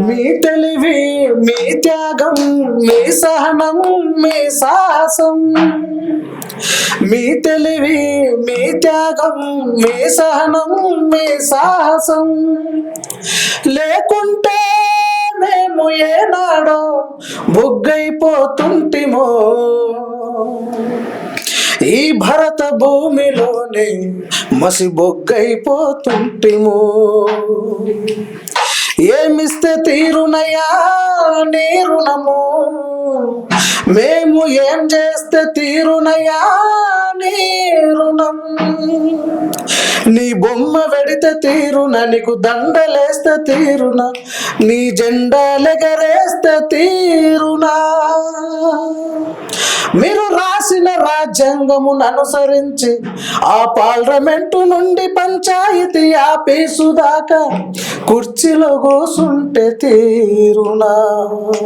మీ తెలివి, మీ త్యాగం, మీ సహనం, మీ సాహసం. మీ తెలివి, మీ త్యాగం, మీ సహనం, మీ సాహసం లేకుంటే మేము ఏనాడో బొగ్గైపోతుంటిమో. ఈ భరత భూమిలోనే మసి బొగ్గైపోతుంటిమో. ఏమిస్తే తీరునయా నీ రుణము, మేము ఏం చేస్తే తీరునయా నీ రుణం. నీ బొమ్మ వెడితే తీరున, నీకు దండలేస్తే తీరున, నీ జెండాలెగరేస్తే తీరునా. మీరు రాసిన రాజ్యాంగమును అనుసరించి ఆ పార్లమెంటు నుండి పంచాయతీ ఆఫీసు దాకా కుర్చీలో కూసుంటే తీరునా.